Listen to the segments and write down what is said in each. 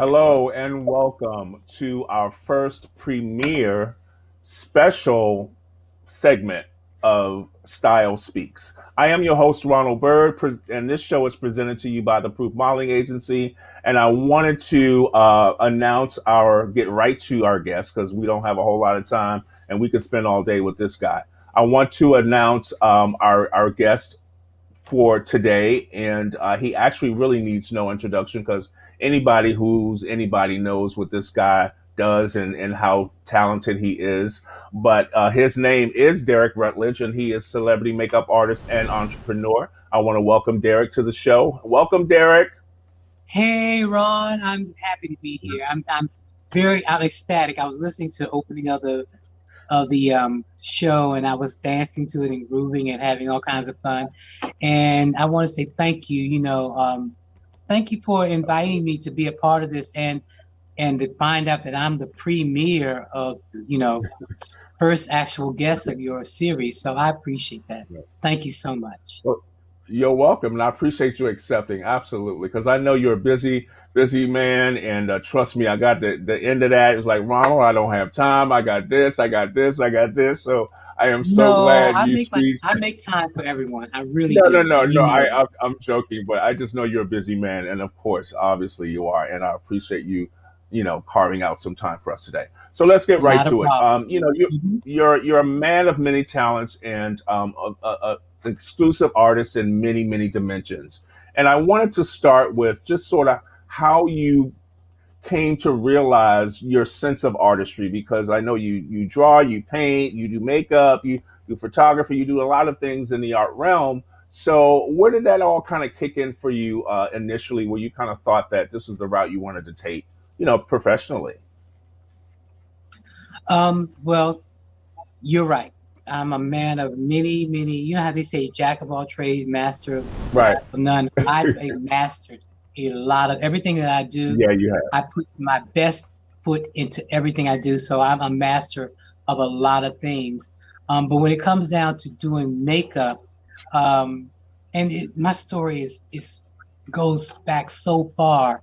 Hello and welcome to our first premiere special segment of Style Speaks. I am your host, Ronald Byrd, and this show is presented to you by the Proof Modeling Agency. And I wanted to announce get right to our guest because we don't have a whole lot of time and we could spend all day with this guy. I want to announce our guest for today, and he actually really needs no introduction because anybody knows what this guy does and how talented he is. But his name is Derrick Rutledge, and he is celebrity makeup artist and entrepreneur. I want to welcome Derrick to the show. Welcome, Derrick. Hey, Ron, I'm happy to be here. I'm ecstatic. I was listening to the opening of the show, and I was dancing to it and grooving and having all kinds of fun. And I want to say thank you. Thank you for inviting me to be a part of this and to find out that I'm the premiere of first actual guest of your series. So I appreciate that. Thank you so much. Well, you're welcome, and I appreciate you accepting. Absolutely, because I know you're a busy man, and trust me, I got the end of that. It was like, Ronald, I don't have time. I got this. I got this. I got this. So I am so No, glad you squeezed. I make time for everyone. I really No, no, do, no, and you no. know that. I'm joking, but I just know you're a busy man, and of course, obviously, you are, and I appreciate you, carving out some time for us today. So let's get right Not a to it. problem. Mhm. You're a man of many talents and exclusive artist in many dimensions. And I wanted to start with just sort of how you came to realize your sense of artistry, because I know you draw, you paint, you do makeup, you do photography, you do a lot of things in the art realm. So where did that all kind of kick in for you initially, where you kind of thought that this was the route you wanted to take, professionally? Well, you're right. I'm a man of many. You know how they say, jack of all trades, master of Right. none. I've mastered a lot of everything that I do. Yeah, you have. I put my best foot into everything I do, so I'm a master of a lot of things. But when it comes down to doing makeup, um, my story is goes back so far.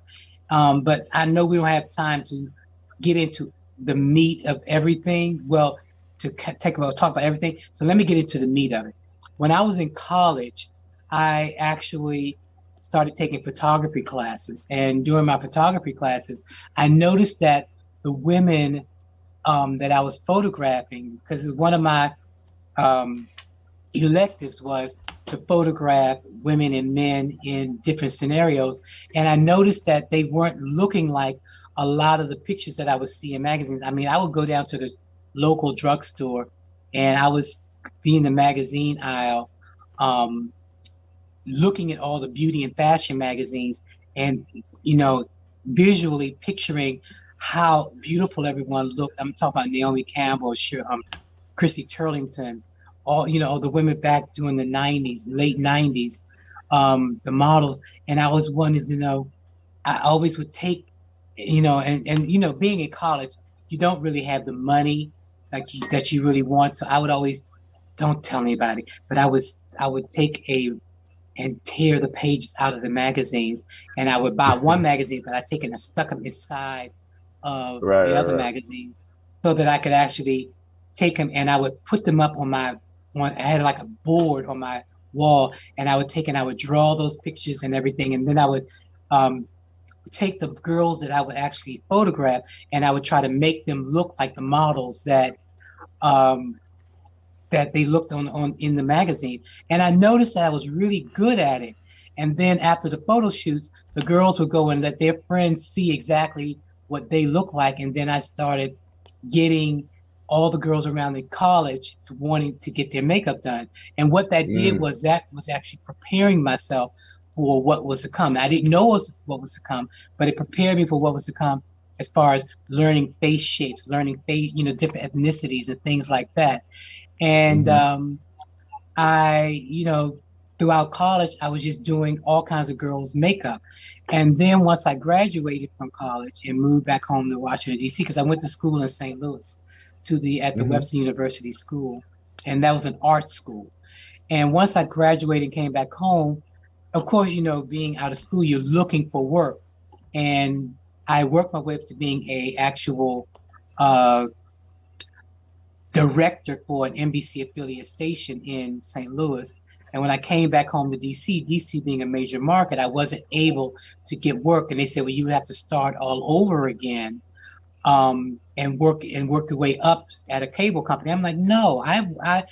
But I know we don't have time to get into the meat of everything. Well, talk about everything. So let me get into the meat of it. When I was in college, I actually started taking photography classes, and during my photography classes, I noticed that the women that I was photographing, because one of my um, electives was to photograph women and men in different scenarios. And I noticed that they weren't looking like a lot of the pictures that I would see in magazines. I mean, I would go down to the local drugstore and I was be in the magazine aisle, um, looking at all the beauty and fashion magazines and, you know, visually picturing how beautiful everyone looked. I'm talking about Naomi Campbell, Chrissy Turlington, all the women back during the 90s, late 90s, the models. And I always wanted to know, I always would take, being in college, you don't really have the money that you really want. So I would always, don't tell anybody, but I would take and tear the pages out of the magazines, and I would buy one magazine, but I take it and stuck them inside of Right, the other right, magazines so that I could actually take them, and I would put them up on I had like a board on my wall, and I would take and I would draw those pictures and everything, and then I would um, take the girls that I would actually photograph, and I would try to make them look like the models um, that they looked on in the magazine. And I noticed that I was really good at it. And then after the photo shoots, the girls would go and let their friends see exactly what they look like. And then I started getting all the girls around the college to wanting to get their makeup done. And what mm, that was actually preparing myself for what was to come. I didn't know what was to come, but it prepared me for what was to come as far as learning face shapes, learning face, different ethnicities and things like that. And hmm throughout college, I was just doing all kinds of girls' makeup. And then once I graduated from college and moved back home to Washington, D.C., because I went to school in St. Louis at the hmm Webster University School, and that was an art school. And once I graduated and came back home, of course, being out of school, you're looking for work. And I worked my way up to being a actual uh, director for an NBC affiliate station in St. Louis. And when I came back home to DC being a major market, I wasn't able to get work. And they said, well, you would have to start all over again, and work your way up at a cable company. I'm like, no, I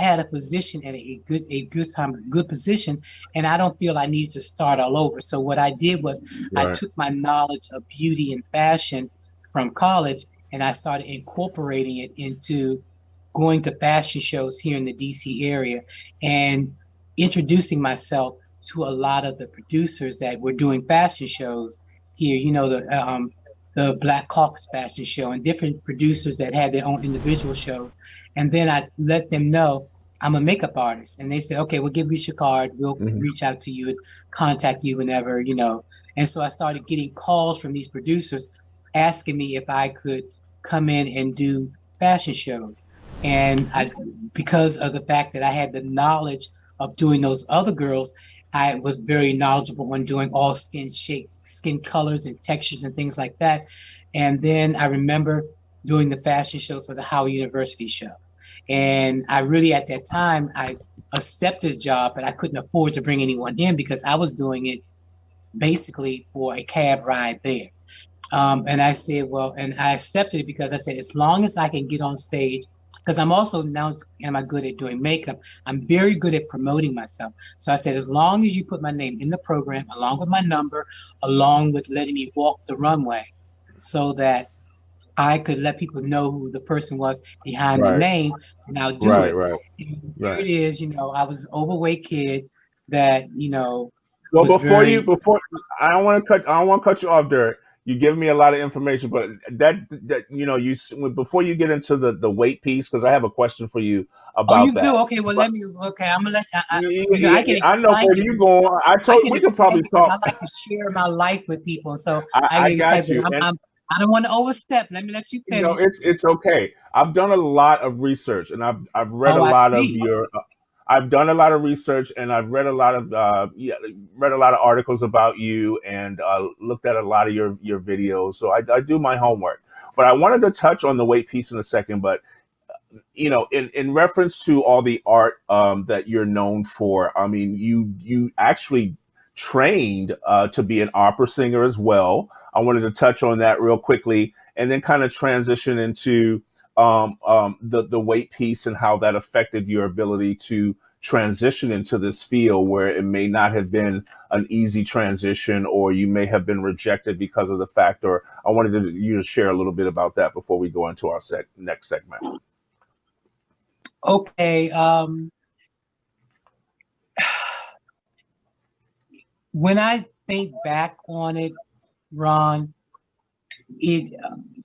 had a position at a good position, and I don't feel I need to start all over. So what I did was I Right. took my knowledge of beauty and fashion from college, and I started incorporating it into going to fashion shows here in the DC area and introducing myself to a lot of the producers that were doing fashion shows here. The Black Caucus Fashion Show and different producers that had their own individual shows. And then I let them know I'm a makeup artist. And they said, okay, we'll give you your card. We'll Hmm. reach out to you and contact you whenever. And so I started getting calls from these producers asking me if I could come in and do fashion shows. And because of the fact that I had the knowledge of doing those other girls, I was very knowledgeable on doing all skin shapes, skin colors and textures and things like that. And then I remember doing the fashion shows for the Howard University show. And I really, at that time, I accepted a job, but I couldn't afford to bring anyone in because I was doing it basically for a cab ride there. And I said, well, and I accepted it because I said, as long as I can get on stage, because I'm also now, am I good at doing makeup? I'm very good at promoting myself. So I said, as long as you put my name in the program, along with my number, along with letting me walk the runway so that I could let people know who the person was behind the Right. name, and I'll do Right. it. Right. And here Right. it is, I was an overweight kid that Well, was very, before I don't want to cut you off, Derek. You give me a lot of information, but that before you get into the weight piece, because I have a question for you oh, about you do? that. Okay, well, But okay, I'm gonna let you, yeah, I yeah, get I know where excited. you going. I get We could probably excited because I talk. like to share my life with people. And so I I get excited, got but you, and I don't want to overstep. Let me let you finish. it's okay. I've done a lot of research, and I've read a Oh, I lot of see. your. I've done a lot of research, and I've read a lot of read a lot of articles about you, and looked at a lot of your videos. So I do my homework. But I wanted to touch on the weight piece in a second. But in reference to all the art that you're known for, I mean, you actually trained to be an opera singer as well. I wanted to touch on that real quickly, and then kind of transition into the weight piece and how that affected your ability to transition into this field where it may not have been an easy transition, or you may have been rejected because of the fact. Or I wanted you to share a little bit about that before we go into our next segment. Okay. When I think back on it, Ron, it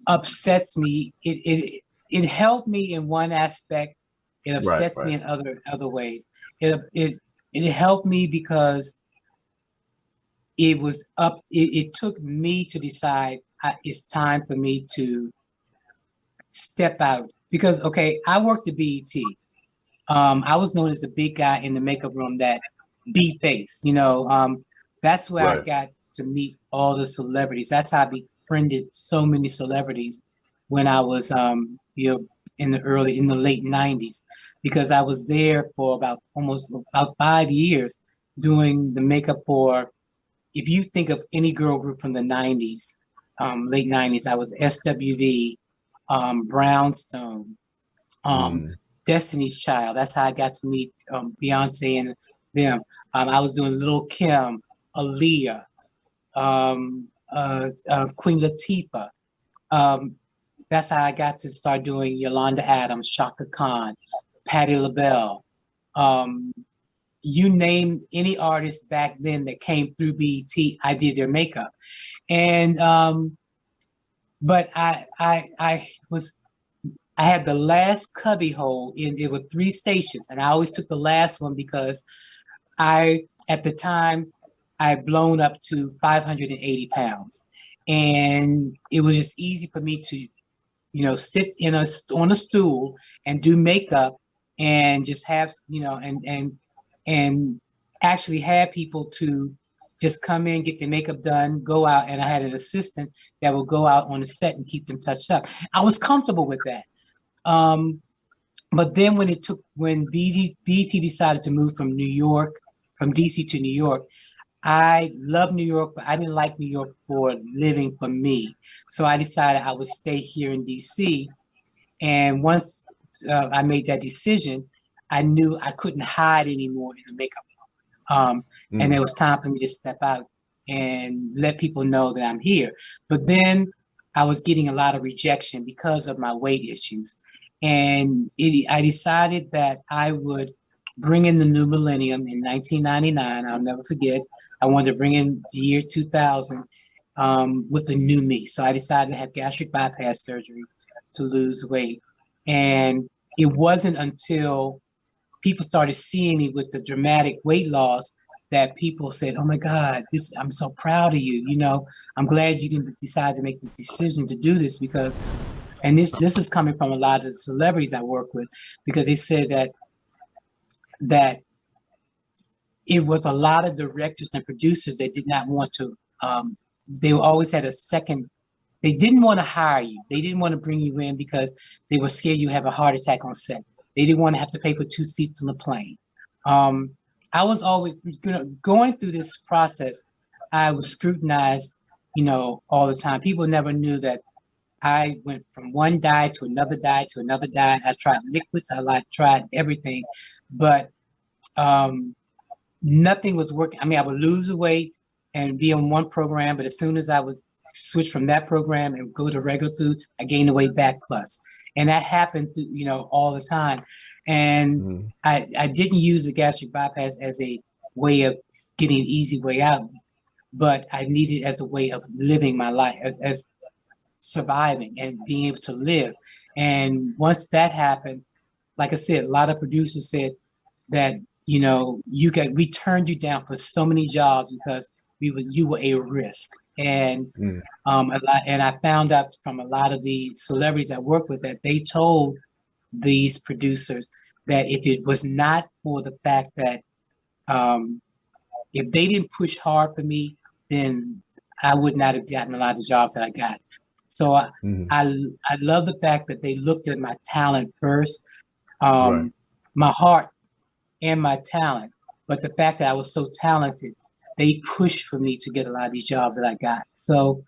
upsets me. It helped me in one aspect. It Right, upsets me right. in other ways. It helped me because it took me to decide it's time for me to step out. Because okay, I worked at BET. I was known as the big guy in the makeup room that beat face. That's where I Right. got to meet all the celebrities. That's how I befriended so many celebrities when I was in the late '90s, because I was there for almost about 5 years doing the makeup for. If you think of any girl group from the '90s, late '90s, I was SWV, Brownstone, um, Mm. Destiny's Child. That's how I got to meet Beyonce and them. I was doing Lil' Kim, Aaliyah, Queen Latifah. Um, that's how I got to start doing Yolanda Adams, Shaka Khan, Patti LaBelle. Um, you name any artist back then that came through BET, I did their makeup. And but I had the last cubby hole in it with 3 stations, and I always took the last one because at the time I had blown up to 580 pounds, and it was just easy for me to sit on a stool and do makeup and just have and actually have people to just come in, get the makeup done, go out, and I had an assistant that would go out on the set and keep them touched up. I was comfortable with that. But then when BT decided to move from DC to New York, I love New York, but I didn't like New York for living for me. So I decided I would stay here in DC. And once I made that decision, I knew I couldn't hide anymore in the makeup room. And it was time for me to step out and let people know that I'm here. But then I was getting a lot of rejection because of my weight issues. And I decided that I would bring in the new millennium in 1999. I'll never forget. I wanted to bring in the year 2000 with the new me. So I decided to have gastric bypass surgery to lose weight. And it wasn't until people started seeing me with the dramatic weight loss that people said, "Oh my God, I'm so proud of you. You know, I'm glad you didn't decide to make this decision to do this because," and this is coming from a lot of celebrities I work with, because they said that it was a lot of directors and producers that did not want to. They always had a second. They didn't want to hire you. They didn't want to bring you in because they were scared you have a heart attack on set. They didn't want to have to pay for 2 seats on the plane. I was always going through this process. I was scrutinized, all the time. People never knew that I went from one diet to another diet to another diet. I tried liquids. I tried everything, but nothing was working. I mean, I would lose the weight and be on one program, but as soon as I was switch from that program and go to regular food, I gained the weight back plus. And that happened, all the time. And I didn't use the gastric bypass as a way of getting an easy way out, but I needed it as a way of living my life, as surviving and being able to live. And once that happened, like I said, a lot of producers said that, we turned you down for so many jobs because you were a risk. And and I found out from a lot of the celebrities I work with that they told these producers that if it was not for the fact that if they didn't push hard for me, then I would not have gotten a lot of jobs that I got. So I love the fact that they looked at my talent first, Right. my heart and my talent. But the fact that I was so talented, they pushed for me to get a lot of these jobs that I got. So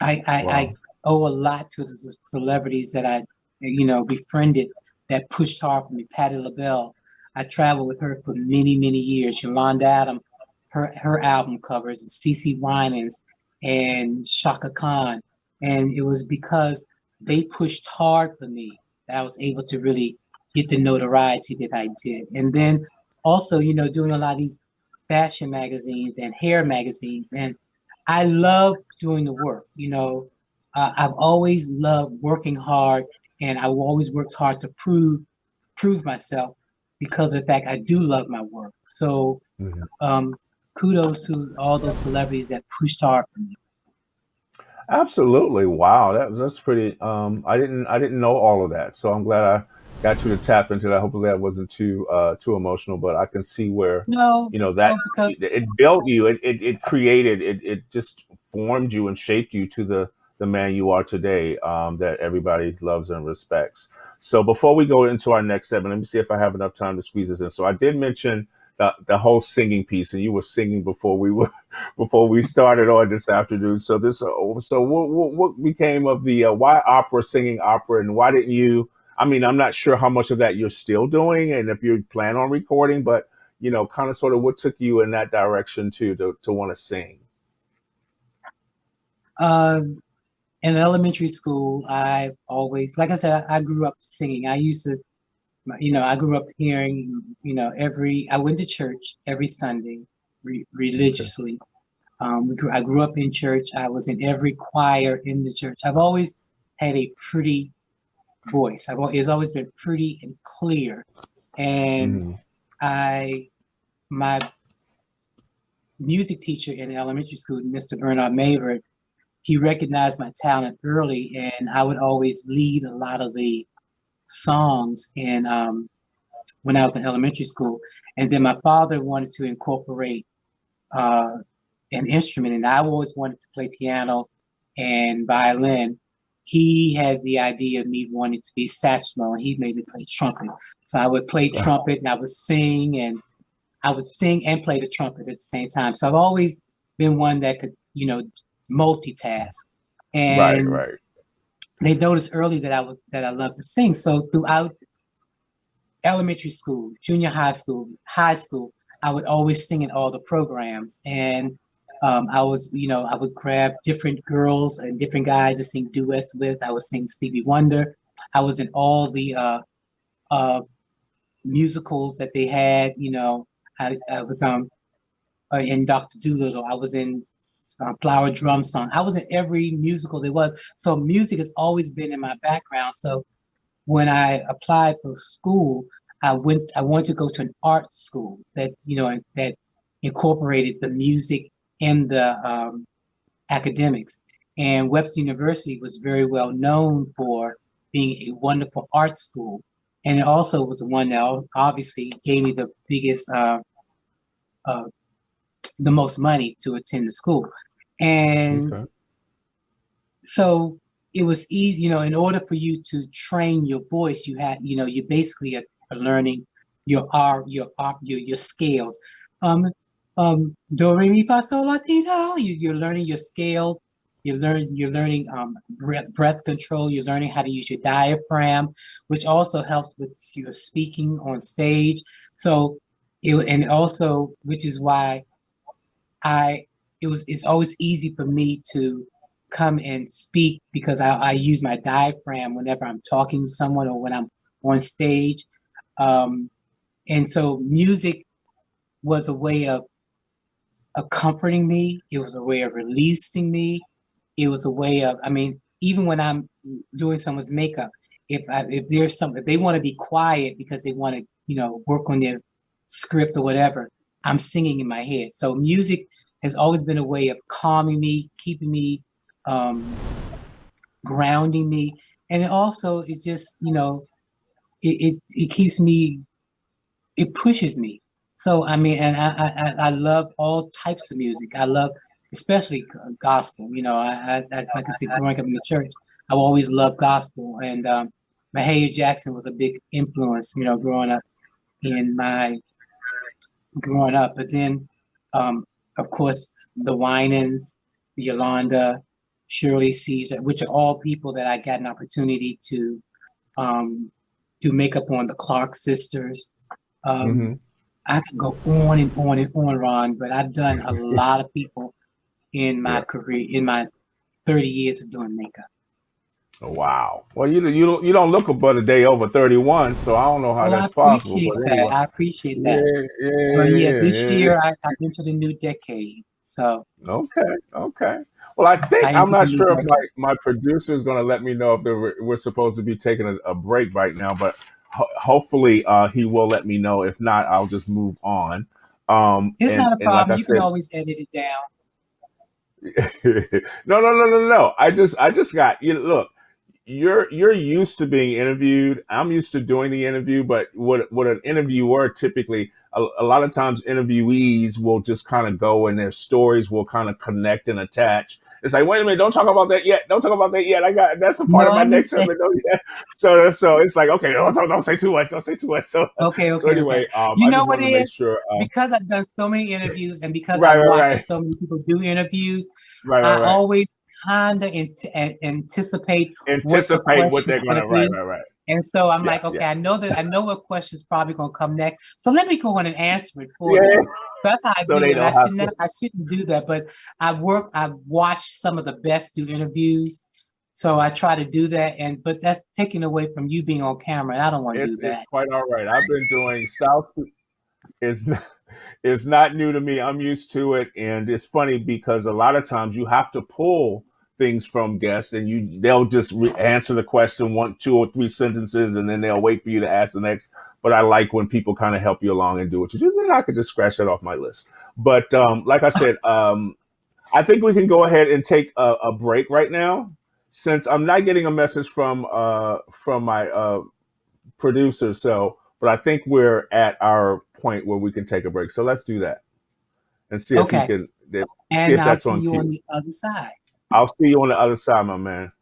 I owe a lot to the celebrities that I, befriended that pushed hard for me. Patti LaBelle, I traveled with her for many, many years. Yolanda Adams, her album covers, CeCe Winans and Shaka Khan. And it was because they pushed hard for me that I was able to really get the notoriety that I did. And then also, doing a lot of these fashion magazines and hair magazines. And I love doing the work. I've always loved working hard, and I always worked hard to prove myself because of the fact I do love my work. So kudos to all those celebrities that pushed hard for me. Absolutely. Wow. That's pretty. I didn't know all of that. So I'm glad I got you to tap into that. Hopefully that wasn't too emotional, but I can see where, No, that no, because it built you. It created, it just formed you and shaped you to the man you are today, that everybody loves and respects. So before we go into our next segment, let me see if I have enough time to squeeze this in. So I did mention the whole singing piece, and you were singing before before we started on this afternoon. So what became of the why opera, singing opera, and why didn't you? I mean, I'm not sure how much of that you're still doing, and if you plan on recording, but kind of sort of what took you in that direction to want to sing. uh, in elementary school, I always, like I said, I grew up singing. I used to, I grew up hearing, I went to church every Sunday Okay. religiously. I grew up in church. I was in every choir in the church. I've always had a pretty voice. It's always been pretty and clear. And Hmm. my music teacher in elementary school, Mr. Bernard Maver, he recognized my talent early, and I would always lead a lot of the songs when I was in elementary school. And then my father wanted to incorporate uh, an instrument, and I always wanted to play piano and violin. He had the idea of me wanting to be saxophone, and he made me play trumpet. So I would play trumpet, and I would sing and play the trumpet at the same time. So I've always been one that could, multitask. Right, And right. they noticed early that I loved to sing. So throughout elementary school, junior high school, I would always sing in all the programs. And I would grab different girls and different guys to sing duets with. I would sing Stevie Wonder. I was in all the uh, musicals that they had. I was in Dr. Dolittle. I was in Flower Drum Song. I was in every musical there was. So music has always been in my background. So when I applied for school, I wanted to go to an art school that incorporated the music and the academics. And Webster University was very well known for being a wonderful art school. And it also was the one that obviously gave me uh, the most money to attend the school. And Okay. so it was easy, in order for you to train your voice, you basically are learning your scales. Um, do re mi fa sol la ti do. You're learning your scales. You're learning breath control. You're learning how to use your diaphragm, which also helps with your speaking on stage. So and also, which is why I it's always easy for me to come and speak because I use my diaphragm whenever I'm talking to someone or when I'm on stage. Um, and so music was a way of comforting me. It was a way of releasing me. It was a way of, I mean, even when I'm doing someone's makeup, if they want to be quiet because they want to, work on their script or whatever, I'm singing in my head. So music has always been a way of calming me, keeping me, um, grounding me, and it also it just, it keeps me, it pushes me. So I mean, and I love all types of music. I love, especially gospel. Like I said, growing up in the church, I've always loved gospel, and Mahalia Jackson was a big influence. In my growing up. But then, um, of course, the Winans, the Yolanda, Shirley Caesar, which are all people that I got an opportunity to um, do makeup on, the Clark sisters. Um, Hmm. I could go on and on and on, Ron, but I've done a lot of people in my Yeah. career, in my 30 years of doing makeup. Wow. Well, you don't look but a day over 31, so I don't know how Oh, I that's possible. But appreciate that. anyway, I appreciate that. yeah, But yeah, yeah, yeah, this yeah. year I entered a new decade. So Okay, okay. Well, I think I I'm entered a not new sure if my decade. my producer is going to let me know if we're supposed to be taking a break right now, but hopefully he will let me know. If not, I'll just move on. It's And not a like problem. I You can said, always edit it down. no, no, no, no, no. I just got you. Look, you're used to being interviewed. I'm used to doing the interview, but what an interviewer typically a lot of times interviewees will just kind of go and their stories will kind of connect and attach. It's like, wait a minute, don't talk about that yet. Don't talk about that yet. I got that's a part No, of I my next understand. segment. Don't, yeah. So it's like, okay, don't say too much. Don't say too much. So Okay, so okay, okay. anyway, You I know just what wanted it to make is? sure. Because I've done so many interviews and because I Right, right, watched right, so many people do interviews, right, right, I right. always kind of anticipate what the Anticipate what question's they're going to gonna. Right, be. right, right. And so I'm Yeah, like, yeah, okay, I know what question's probably going to come next. So let me go on and answer it for yeah. them. So that's how I So do they it. And don't have to. I shouldn't do that, but I've watched some of the best do interviews. So I try to do that. But that's taken away from you being on camera. And I don't want to do It's that. quite all right. I've been doing style is is not new to me. I'm used to it, and it's funny because a lot of times you have to pull things from guests, and they'll just answer the question one, two, or three sentences, and then they'll wait for you to ask the next. But I like when people kind of help you along and do what you do. Then I could just scratch that off my list. But like I said, I think we can go ahead and take a break right now, since I'm not getting a message from my producer. So, but I think we're at our point where we can take a break. So let's do that. and see if he Okay. can see And if I'll that's see on you on cue. the other side. I'll see you on the other side, my man.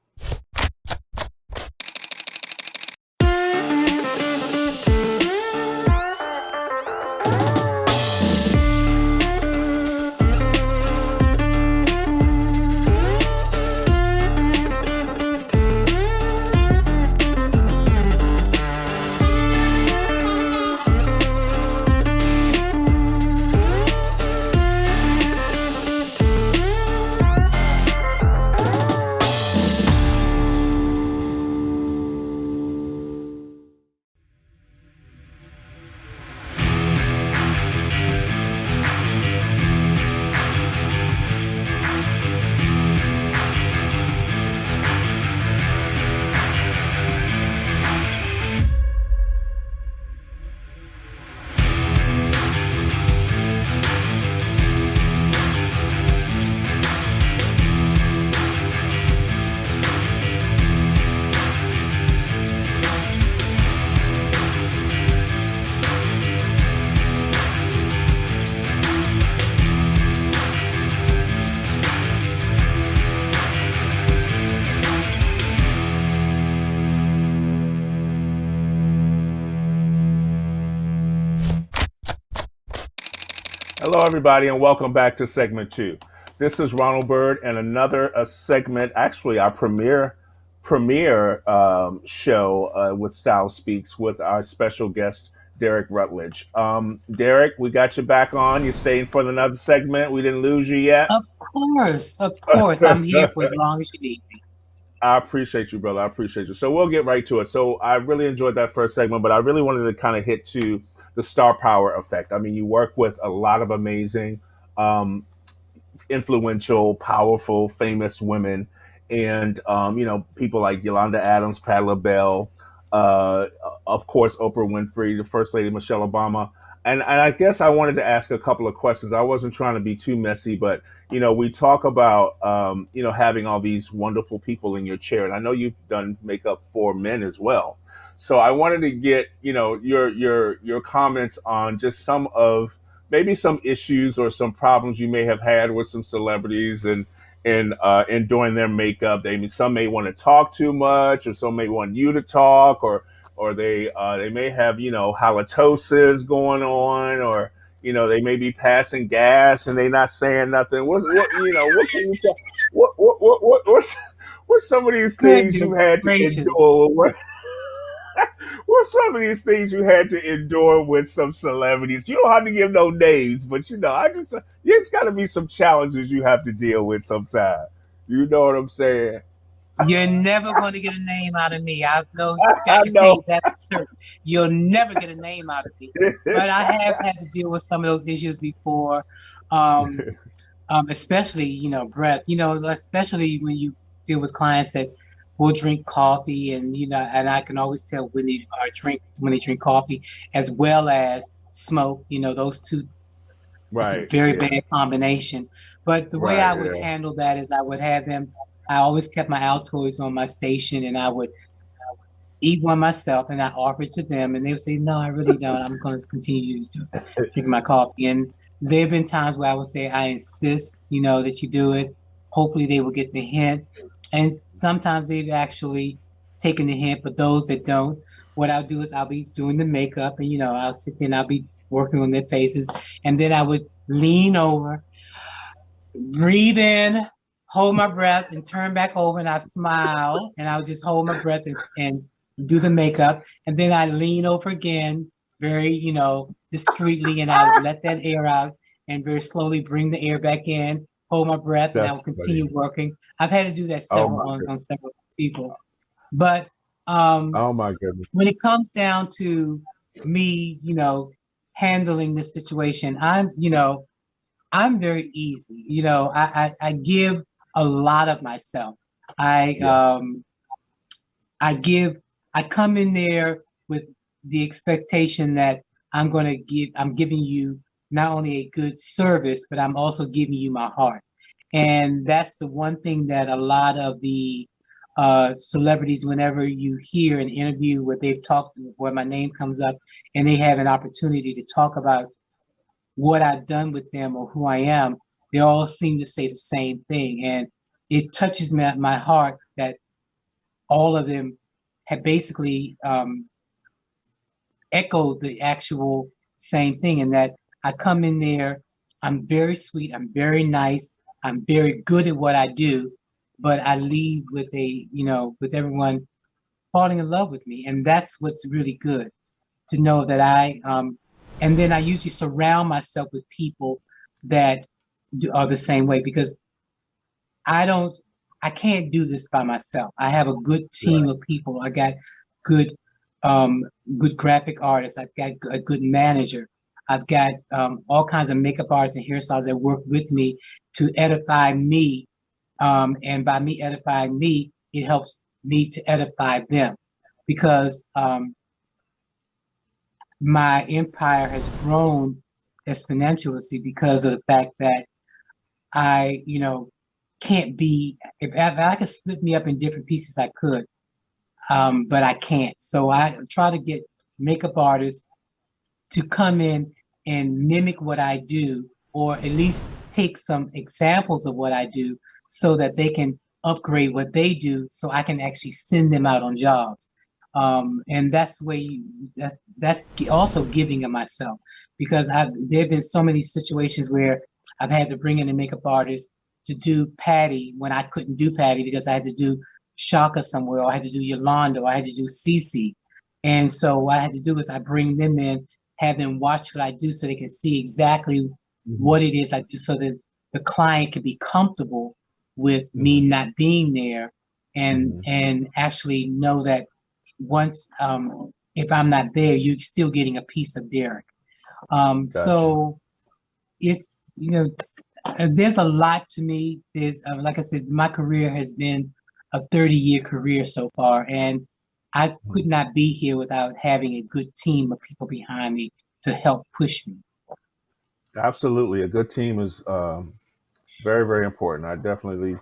Hello, everybody, and welcome back to segment 2. This is Ronald Byrd, and another segment, actually our premiere show with Style Speaks with our special guest Derrick Rutledge. Derrick, we got you back on. You're staying for another segment. We didn't lose you yet. Of course. Of course. I'm here for as long as you need me. I appreciate you, brother. I appreciate you. So we'll get right to it. So I really enjoyed that first segment, but I really wanted to kind of hit to the star power effect. I mean, you work with a lot of amazing, um, influential, powerful, famous women, and people like Yolanda Adams, Patti LaBelle, uh, of course Oprah Winfrey, the First Lady Michelle Obama. And I guess I wanted to ask a couple of questions. I wasn't trying to be too messy, but we talk about having all these wonderful people in your chair, and I know you've done makeup for men as well. So I wanted to get your comments on just some of maybe some issues or some problems you may have had with some celebrities and doing their makeup. Some may want to talk too much, or some may want you to talk, or they may have halitosis going on, or they may be passing gas and they not saying nothing. What can you tell? What's some of these things Goodness you've had to gracious. endure? What's some of these things you had to endure with some celebrities? You don't have to give no names, but it's got to be some challenges you have to deal with sometimes. You know what I'm saying? You're never going to get a name out of me. I know I I can tell know. you that for certain. You'll never get a name out of me. But I have had to deal with some of those issues before. Um, Especially, breath, especially when you deal with clients that will drink coffee and I can always tell when they drink coffee as well as smoke, those two, it's a Right. very Yeah. bad combination. But the way Right. I would Yeah. handle that is I always kept my Altoids on my station and I would eat one myself and I offer it to them and they would say, no, I really don't. I'm going to continue to just drink my coffee. And there have been times where I would say, I insist, that you do it. Hopefully they will get the hint. And sometimes they've actually taken the hint, but those that don't, what I'll do is I'll be doing the makeup and, I'll sit there and I'll be working on their faces. And then I would lean over, breathe in, hold my breath, and turn back over, and I smile, and I would just hold my breath and do the makeup, and then I lean over again, very discreetly, and I would let that air out, and very slowly bring the air back in, hold my breath, and I That's will funny. continue working. I've had to do that Oh several my on goodness. several people, but um, Oh my goodness. when it comes down to me, handling this situation, I'm very easy. I give a lot of myself. I Yes. I give I come in there with the expectation that I'm giving you not only a good service, but I'm also giving you my heart. And that's the one thing that a lot of the celebrities, whenever you hear an interview where they've talked where my name comes up and they have an opportunity to talk about what I've done with them or who I am, they all seem to say the same thing. And it touches me at my heart that all of them have basically echoed the actual same thing, and that I come in there, I'm very sweet, I'm very nice, I'm very good at what I do, but I leave with with everyone falling in love with me. And that's what's really good to know that and then I usually surround myself with people that are the same way, because I don't, I can't do this by myself. I have a good team Right. of people. I got good, um, good graphic artists. I've got a good manager. I've got all kinds of makeup artists and hairstylists that work with me to edify me. And by me edifying me, it helps me to edify them, because my empire has grown exponentially because of the fact that I, can't be, if I could split me up in different pieces, I could, but I can't. So I try to get makeup artists to come in and mimic what I do, or at least take some examples of what I do so that they can upgrade what they do so I can actually send them out on jobs. And that's the way that's also giving of myself, because there have been so many situations where I've had to bring in a makeup artist to do Patty when I couldn't do Patty because I had to do Shaka somewhere, or I had to do Yolanda, or I had to do Cece. And so what I had to do is I bring them in, have them watch what I do so they can see exactly Hmm. what it is I do, so that the client can be comfortable with me Hmm. not being there, and Hmm. actually know that once if I'm not there, you're still getting a piece of Derrick. Gotcha. So it's, there's a lot to me. There's like I said, my career has been a 30-year career so far, and I could not be here without having a good team of people behind me to help push me. Absolutely. A good team is very, very important. I definitely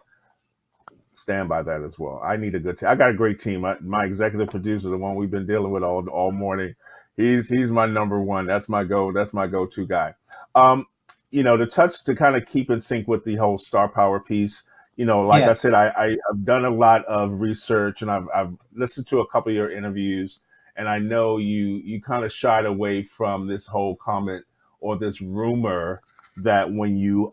stand by that as well. I need a good team. I got a great team. My executive producer, the one we've been dealing with all morning, he's my number one. That's my go. That's my go-to guy. Um, to kind of keep in sync with the whole star power piece. Like I said, Yes, I've done a lot of research and I've listened to a couple of your interviews, and I know you kind of shied away from this whole comment or this rumor that when you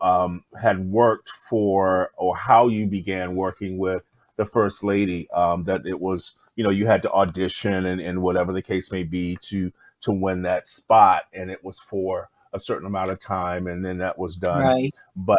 had worked for, or how you began working with the first lady, that it was, you had to audition and whatever the case may be to win that spot, and it was for a certain amount of time, and then that was done. right, But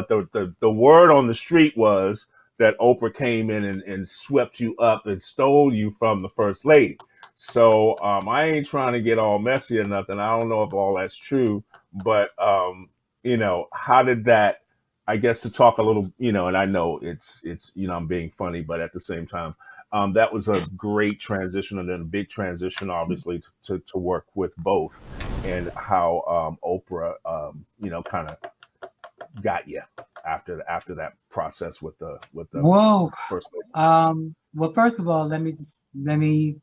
the word on the street was that Oprah came in and swept you up and stole you from the first lady. So I ain't trying to get all messy or nothing. I don't know if all that's true, but how did that, I guess, to talk a little, and I know it's I'm being funny, but at the same time, that was a great transition and then a big transition, obviously, to work with both, and how Oprah, kind of got you after that process with the whoa. first Well, first of all, let me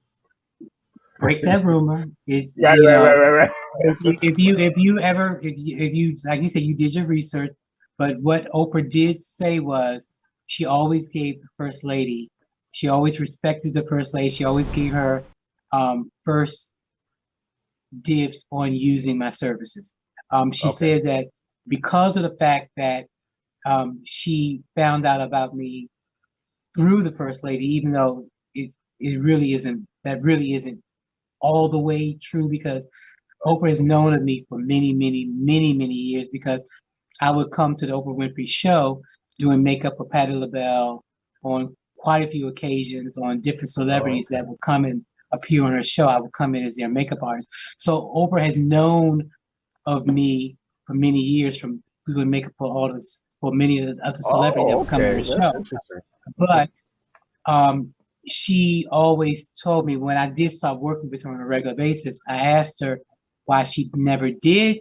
break that rumor. It, lady. Right, right, right, right, if you like you said, you did your research, but what Oprah did say was she always gave the first lady, she always respected the first lady, she always gave her first dibs on using my services. She Okay. said that because of the fact that she found out about me through the first lady, even though it really isn't, that really isn't all the way true, because Oprah has known of me for many, many, many, many years, because I would come to the Oprah Winfrey Show doing makeup for Patti LaBelle on quite a few occasions, on different Oh, celebrities okay. that would come and appear on her show. I would come in as their makeup artist. So Oprah has known of me for many years, from doing makeup for for many of the other celebrities that Oh, would come on okay. her That's show. interesting. Okay. But um, she always told me, when I did start working with her on a regular basis, I asked her why she never did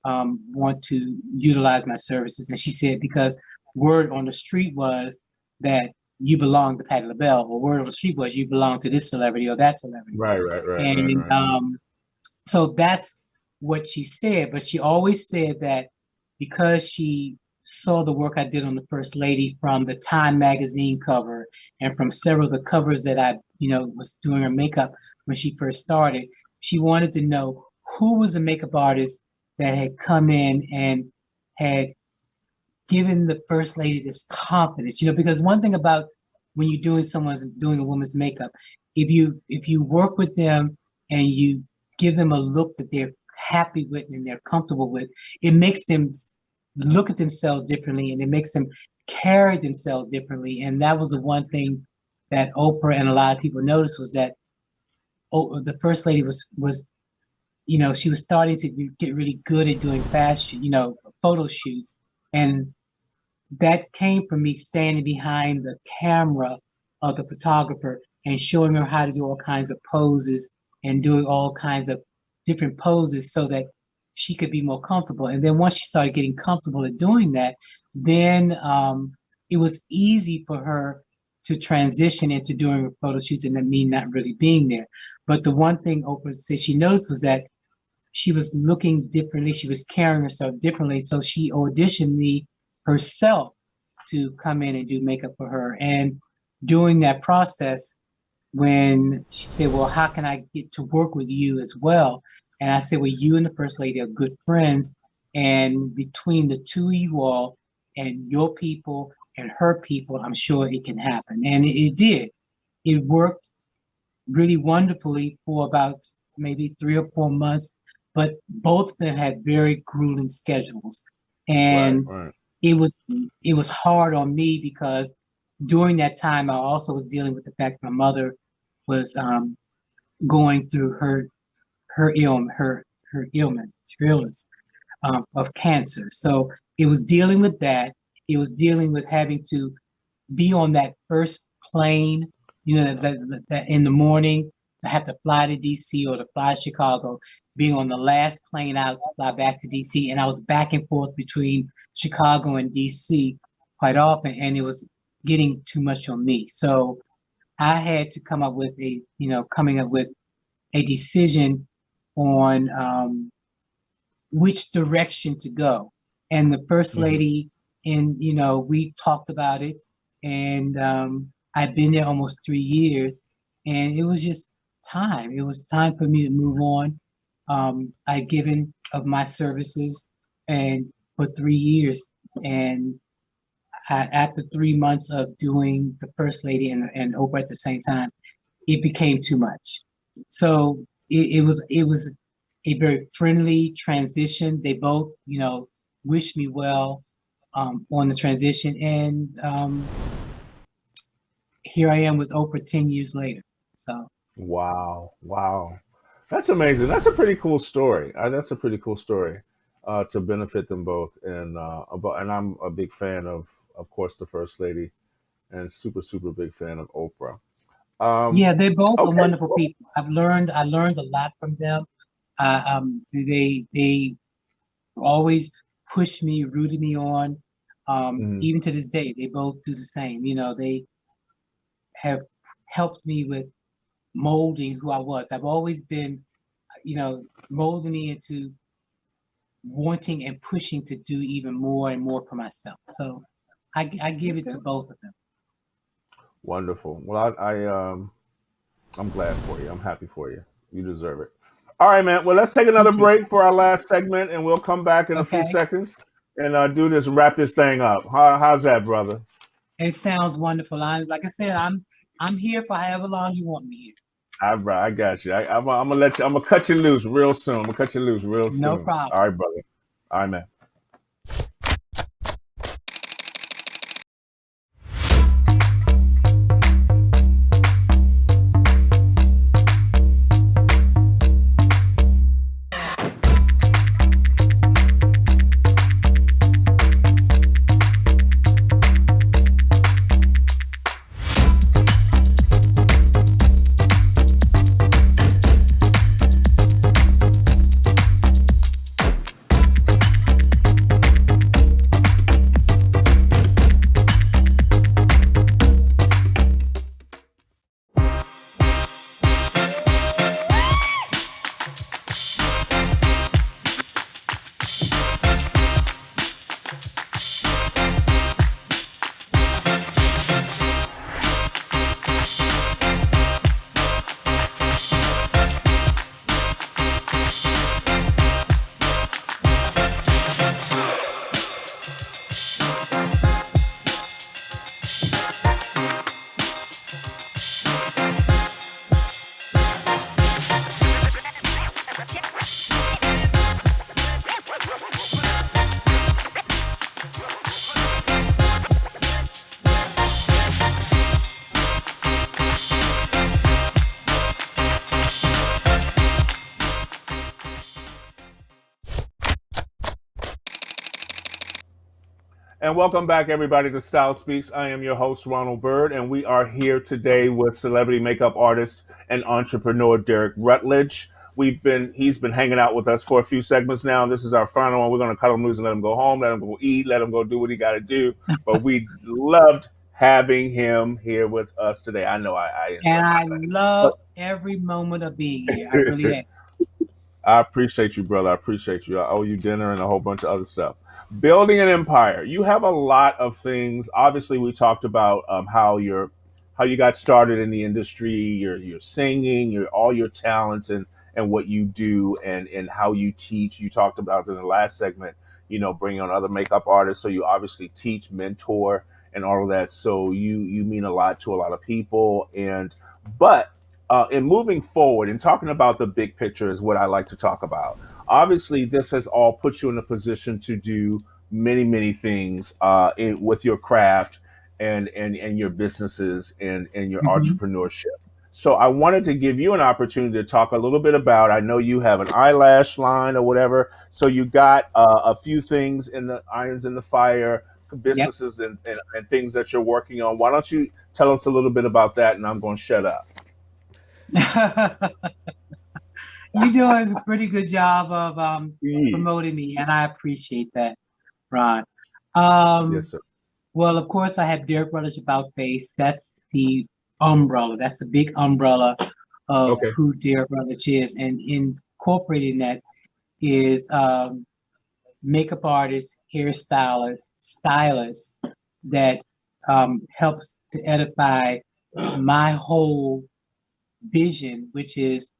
want to utilize my services. And she said, because word on the street was that you belong to Patti LaBelle, or word on the street was you belong to this celebrity or that celebrity. Right, right, right, right, And right. so that's what she said, but she always said that because she saw the work I did on the First Lady from the Time magazine cover and from several of the covers that I, was doing her makeup when she first started, she wanted to know who was the makeup artist that had come in and had given the First Lady this confidence, because one thing about when you're doing a woman's makeup, if you work with them and you give them a look that they're happy with and they're comfortable with, it makes them look at themselves differently and it makes them carry themselves differently. And that was the one thing that Oprah and a lot of people noticed, was that the First Lady was she was starting to get really good at doing fashion, photo shoots. And that came from me standing behind the camera of the photographer and showing her how to do all kinds of poses and doing all kinds of different poses so that she could be more comfortable. And then once she started getting comfortable at doing that, then it was easy for her to transition into doing her photo shoots and me not really being there. But the one thing Oprah said she noticed was that she was looking differently. She was carrying herself differently. So she auditioned me herself to come in and do makeup for her. And during that process, when she said, well, how can I get to work with you as well? And I said, well, you and the First Lady are good friends. And between the two of you all and your people and her people, I'm sure it can happen. And it did. It worked really wonderfully for about maybe 3 or 4 months, but both of them had very grueling schedules. And right. it was hard on me because during that time, I also was dealing with the fact my mother was going through her illness of cancer. So it was dealing with that. It was dealing with having to be on that first plane, that in the morning to have to fly to DC or to fly to Chicago, being on the last plane out to fly back to DC. And I was back and forth between Chicago and DC quite often, and it was getting too much on me. So I had to come up with a decision on which direction to go. And the First Lady, and we talked about it, and I've been there almost 3 years, and it was just time. It was time for me to move on. I'd given of my services and for 3 years, and after 3 months of doing the First Lady and Oprah at the same time, it became too much. So it was a very friendly transition. They both, wished me well on the transition, and here I am with Oprah 10 years later. So Wow. That's amazing. That's a pretty cool story. That's a pretty cool story to benefit them both. And I'm a big fan of course, the First Lady, and super, super big fan of Oprah. yeah, they both are Okay. wonderful people. I learned a lot from them. They always pushed me, rooted me on. Mhm. Even to this day, they both do the same. They have helped me with molding who I was. I've always been, molding me into wanting and pushing to do even more and more for myself. So I give it Okay. to both of them. Wonderful. Well, I'm glad for you. I'm happy for you. You deserve it. All right, man. Well, let's take another Thank you. break for our last segment, and we'll come back in a few Okay. seconds and do this, wrap this thing up. How's that, brother? It sounds wonderful. Like I said, I'm here for however long you want me here. All right, I got you. I'm gonna let you. I'm gonna cut you loose real soon. I'm gonna cut you loose real No soon. All problem. right, brother. All right, man. And welcome back, everybody, to Style Speaks. I am your host, Ronald Byrd, and we are here today with celebrity makeup artist and entrepreneur Derrick Rutledge. He's been hanging out with us for a few segments now. This is our final one. We're going to cut him loose and let him go home, let him go eat, let him go do what he got to do. But we loved having him here with us today. I know I And enjoyed I myself. loved every moment of being here. I really have. I appreciate you, brother. I appreciate you. I owe you dinner and a whole bunch of other stuff. Building an empire. You have a lot of things. Obviously, we talked about how you got started in the industry. Your singing, your all your talents and what you do and how you teach. You talked about in the last segment. Bringing on other makeup artists. So you obviously teach, mentor, and all of that. So you mean a lot to a lot of people. But in moving forward and talking about the big picture is what I like to talk about. Obviously, this has all put you in a position to do many things with your craft and your businesses and your Mhm. entrepreneurship. So I wanted to give you an opportunity to talk a little bit about. I know you have an eyelash line or whatever, so you got a few things in the irons in the fire, Yep. businesses and things that you're working on. Why don't you tell us a little bit about that? And I'm going to shut up. You're doing a pretty good job of Yeah. promoting me, and I appreciate that, Ron. Yes, Um, sir. well, of course, I have Derek Rutledge About Face. That's the umbrella. That's the big umbrella of Okay. who Derek Rutledge is, and incorporating that is makeup artist, hairstylist, stylist that helps to edify my whole vision, which is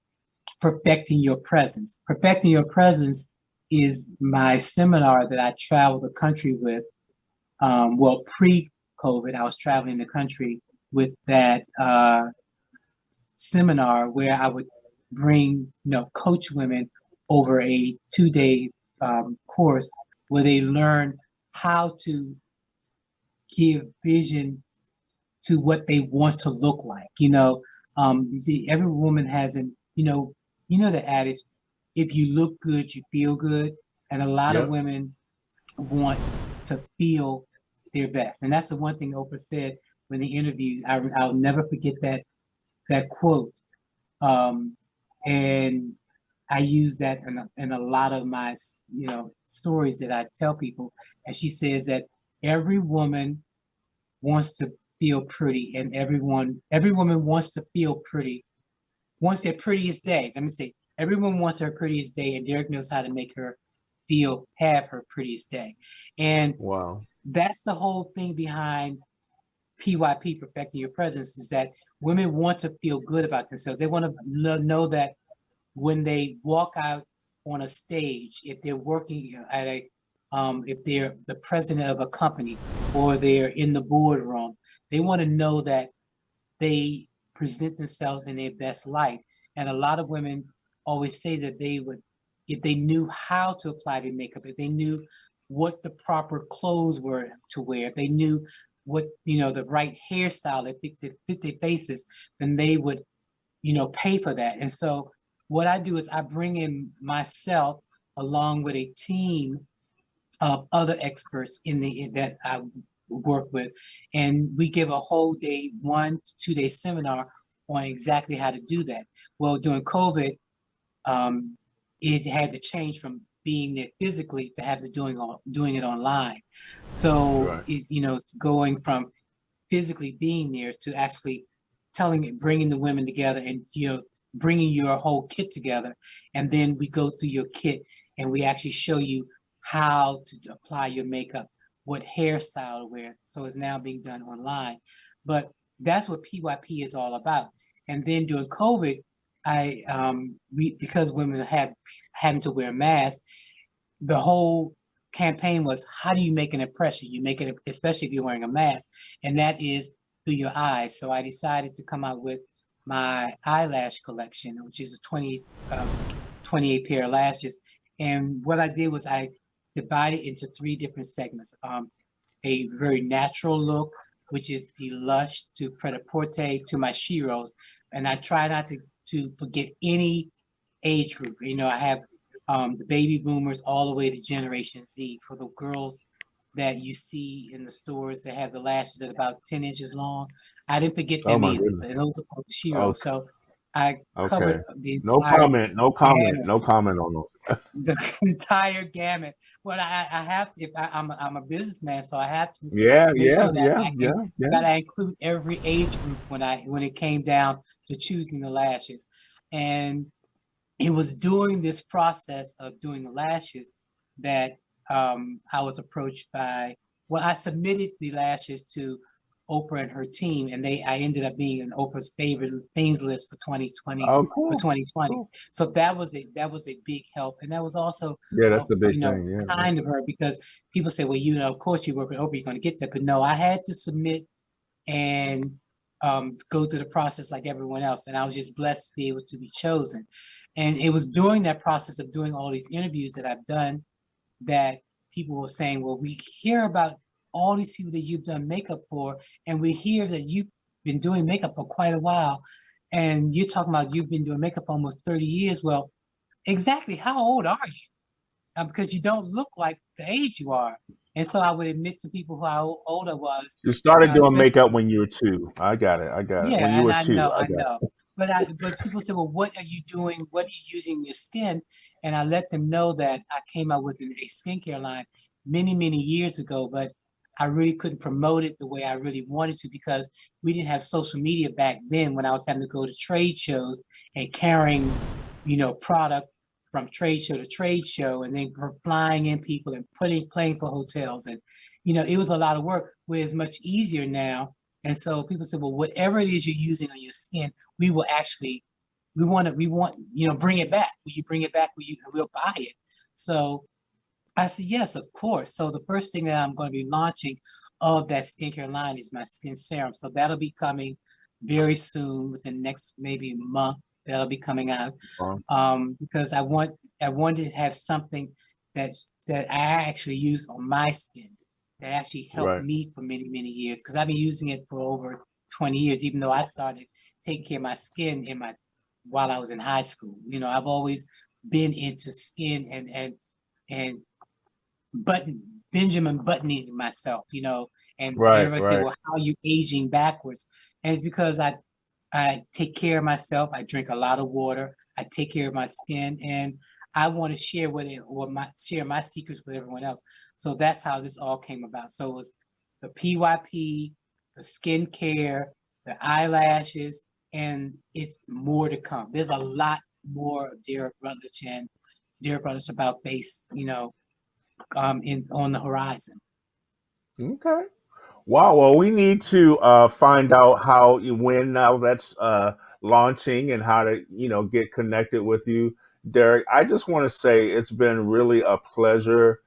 perfecting your presence. Perfecting your presence is my seminar that I travel the country with. Well, pre-COVID, I was traveling the country with that seminar where I would bring, coach women over a 2-day course where they learn how to give vision to what they want to look like. You see, every woman has an, the adage, if you look good, you feel good. And a lot of Yep. women want to feel their best. And that's the one thing Oprah said when they interviewed. I'll never forget that quote. Um, and I use that in a lot of my, stories that I tell people. And she says that every woman wants to feel pretty, and every woman wants to feel pretty, wants their prettiest day. Let me say, everyone wants her prettiest day, and Derek knows how to make her have her prettiest day. And Wow. that's the whole thing behind PYP, Perfecting Your Presence, is that women want to feel good about themselves. They want to know that when they walk out on a stage, if they're working at if they're the president of a company or they're in the boardroom, they want to know that they present themselves in their best light. And a lot of women always say that they would, if they knew how to apply their makeup, if they knew what the proper clothes were to wear, if they knew what, the right hairstyle that fit their faces, then they would, pay for that. And so what I do is I bring in myself along with a team of other experts that I work with, and we give a whole day, 1 to 2 day seminar on exactly how to do that. Well, during COVID, um, it had to change from being there physically to have to doing it online. So Right. is going from physically being there to actually bringing the women together and bringing your whole kit together, and then we go through your kit and we actually show you how to apply your makeup, what hairstyle to wear. So it's now being done online, but that's what PYP is all about. And then during COVID, because women have having to wear masks, the whole campaign was, how do you make an impression? You make it, especially if you're wearing a mask, and that is through your eyes. So I decided to come out with my eyelash collection, which is a 28 pair of lashes. And what I did was I divided into 3 different segments. A very natural look, which is the lush to pret-a-porter to my sheros. And I try not to forget any age group. I have the baby boomers all the way to Generation Z for the girls that you see in the stores that have the lashes that are about 10 inches long. I didn't forget Oh them my either. So, goodness. and those are called Shiros. Okay. So I Okay. covered the No entire comment. No comment. gamut, No comment on those. the entire gamut. Well, I have to, if I'm a businessman, so I have Yeah. to make Yeah. sure that Yeah. I can, Yeah. I Yeah. gotta include every age group when it came down to choosing the lashes. And it was during this process of doing the lashes that I was approached by, well, I submitted the lashes to Oprah and her team, and I ended up being in Oprah's favorite things list for 2020 Oh, for cool. 2020. Cool. So that was a big help, and that was also, Yeah, that's a big thing. Yeah. kind of her, because people say, well, of course you work with Oprah, you're going to get that, but no, I had to submit and go through the process like everyone else. And I was just blessed to be able to be chosen. And it was during that process of doing all these interviews that I've done that people were saying, well, we hear about all these people that you've done makeup for, and we hear that you've been doing makeup for quite a while. And you're talking about you've been doing makeup almost 30 years. Well, exactly how old are you? Because you don't look like the age you are. And so I would admit to people how old I was, You started doing especially. makeup when you were 2. I got it. I got it. When Yeah, you and were I 2, know, I I got know. it. But people say, well, what are you doing? What are you using in your skin? And I let them know that I came out with a skincare line many, many years ago, but I really couldn't promote it the way I really wanted to, because we didn't have social media back then, when I was having to go to trade shows and carrying, product from trade show to trade show, and then flying in people and playing for hotels. And, it was a lot of work, where it's much easier now. And so people say, well, whatever it is you're using on your skin, we will actually, we want, bring it back. Will you bring it back? We'll buy it. So I said, yes, of course. So the first thing that I'm going to be launching of that skincare line is my skin serum. So that'll be coming very soon, within the next maybe month. That'll be coming out, Um, because I wanted to have something that that I actually use on my skin, that actually helped right. me for many, many years, because I've been using it for over 20 years, even though I started taking care of my skin while I was in high school. I've always been into skin and Benjamin buttoning myself, and Right. everybody say, Right. well, how are you aging backwards? And it's because I take care of myself. I drink a lot of water. I take care of my skin, and I want to share share my secrets with everyone else. So that's how this all came about. So it was the PYP, the skincare, the eyelashes, and it's more to come. There's a lot more of Derrick Rutledge About Face, in on the horizon. Okay. Wow. Well, we need to find out when now that's launching, and how to get connected with you, Derek. I just want to say it's been really a pleasure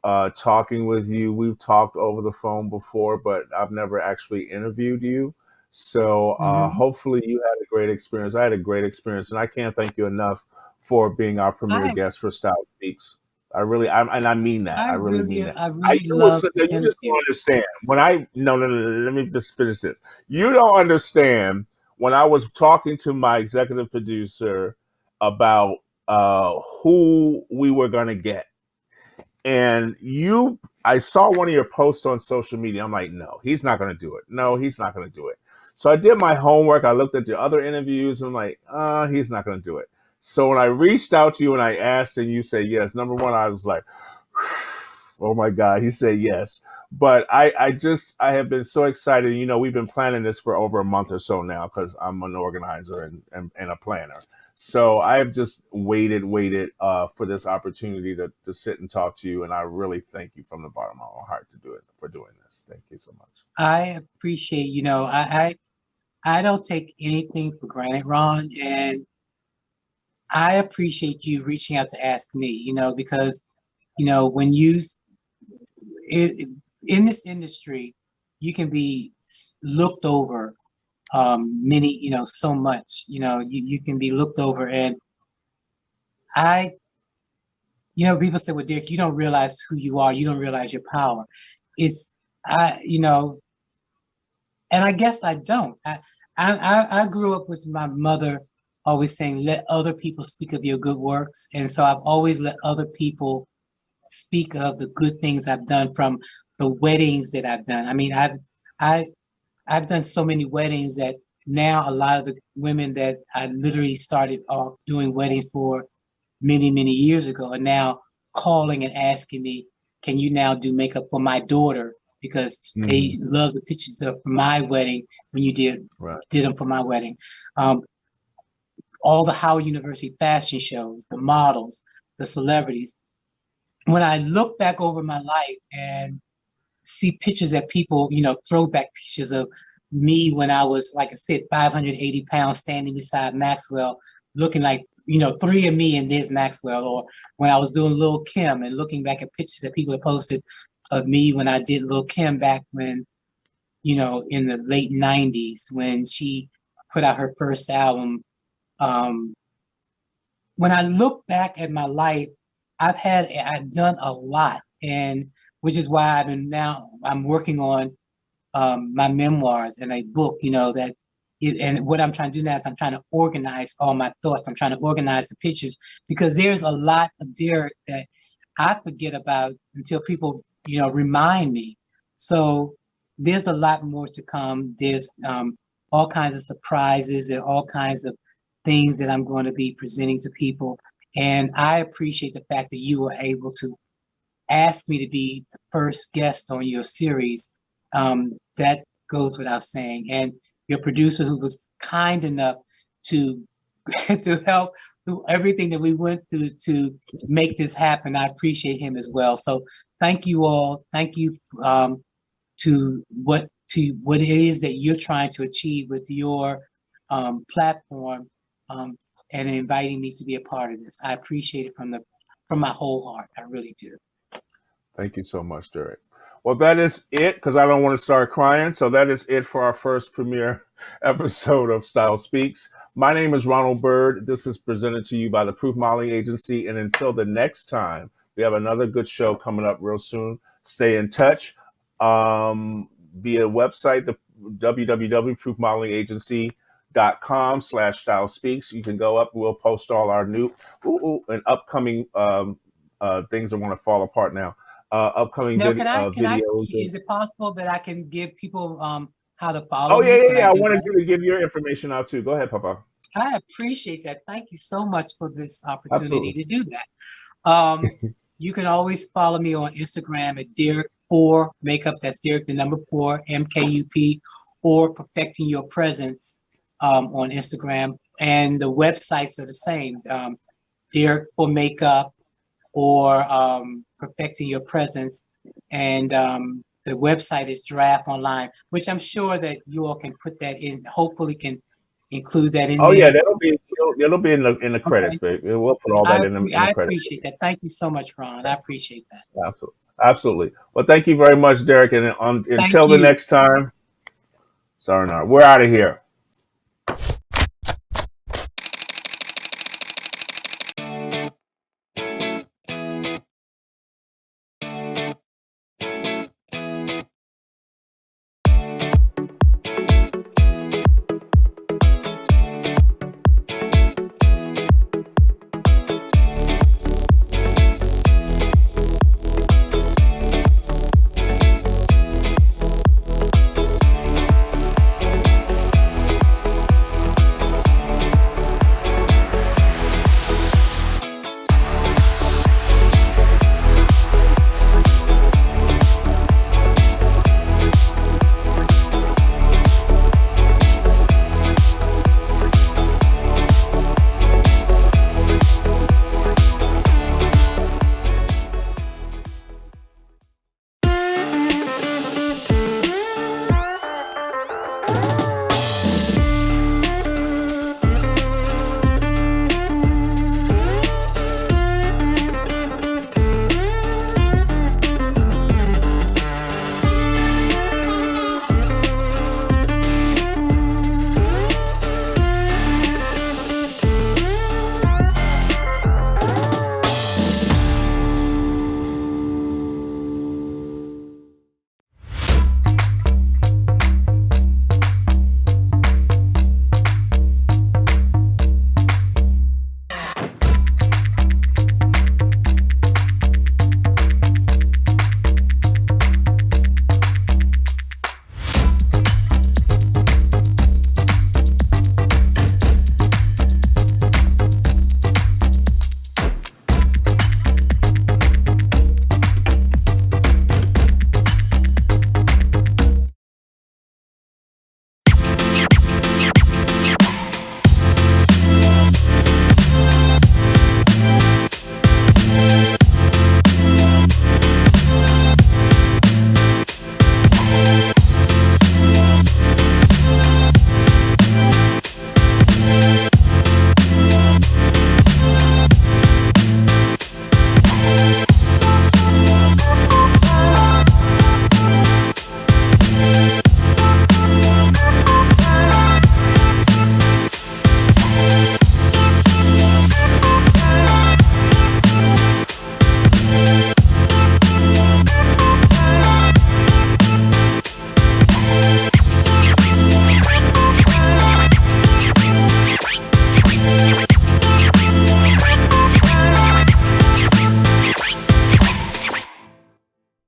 talking with you. We've talked over the phone before, but I've never actually interviewed you. So Hmm. hopefully you had a great experience. I had a great experience, and I can't thank you enough for being our premier I guest for Style Speaks. And I mean that. I I really really mean that. I really love the You just don't interview. understand. When I no no no no, let me just finish this. You don't understand when I was talking to my executive producer about who we were going to get, and I saw one of your posts on social media. I'm like, no, he's not going to do it. No, he's not going to do it. So I did my homework. I looked at the other interviews, and I'm like, he's not going to do it. So when I reached out to you and I asked, and you said yes, number one, I was like, oh my God, he said yes. But I have been so excited. We've been planning this for over a month or so now, because I'm an organizer and a planner. So I have just waited for this opportunity to sit and talk to you, and I really thank you from the bottom of my heart to do it for doing this. Thank you so much. I appreciate, I don't take anything for granted, Ron, and I appreciate you reaching out to ask me, because when in this industry, you can be looked over, many, so much, you can be looked over. And I, people say, well, Derek, you don't realize who you are. You don't realize your power. It's, I, and I guess I don't. I grew up with my mother always saying, let other people speak of your good works. And so I've always let other people speak of the good things I've done, from the weddings that I've done. I mean, I've done so many weddings that now a lot of the women that I literally started off doing weddings for many, many years ago are now calling and asking me, can you now do makeup for my daughter? Because they love the pictures of my wedding when you did them for my wedding. All the Howard University fashion shows, the models, the celebrities. When I look back over my life and see pictures that people, throwback pictures of me when I was, like I said, 580 pounds standing beside Maxwell, looking like, three of me and there's Maxwell. Or when I was doing Lil' Kim and looking back at pictures that people had posted of me when I did Lil' Kim back when, in the late 90s when she put out her first album. When I look back at my life, I've done a lot, and which is why I'm working on my memoirs and a book, and what I'm trying to do now is I'm trying to organize all my thoughts. I'm trying to organize the pictures because there's a lot of Derrick that I forget about until people, remind me. So there's a lot more to come. There's all kinds of surprises and all kinds of things that I'm going to be presenting to people. And I appreciate the fact that you were able to ask me to be the first guest on your series. That goes without saying. And your producer, who was kind enough to to help through everything that we went through to make this happen, I appreciate him as well. So thank you all. Thank you to what it is that you're trying to achieve with your platform, and inviting me to be a part of this. I appreciate it from my whole heart. I really do. Thank you so much, Derrick. Well, that is it because I don't want to start crying. So that is it for our first premiere episode of Style Speaks. My name is Ronald Byrd. This is presented to you by the Proof Modeling Agency. And until the next time, we have another good show coming up real soon. Stay in touch via website, the www.proofmodelingagency.com/style speaks. You can go up. We'll post all our new and upcoming things that want to fall apart now. Upcoming Now, videos. is it possible that I can give people how to follow Oh, me? yeah. I wanted you to give your information out too. Go ahead, Papa. I appreciate that. Thank you so much for this opportunity Absolutely. to do that. You can always follow me on Instagram at Derrick4Makeup. That's Derrick, the number 4, MKUP, or Perfecting Your Presence on Instagram. And the websites are the same, Derrick4Makeup or Perfecting Your Presence. And the website is Draft Online, which I'm sure that you all can put that in, hopefully can include that in Oh there. yeah, it'll be in the credits, Okay. baby. We'll put all that in the I credits. appreciate that. Thank you so much, Ron. I appreciate that. Absolutely. Absolutely. Well, thank you very much, Derrick. And Thank until the you. next time, sayonara. We're out of here.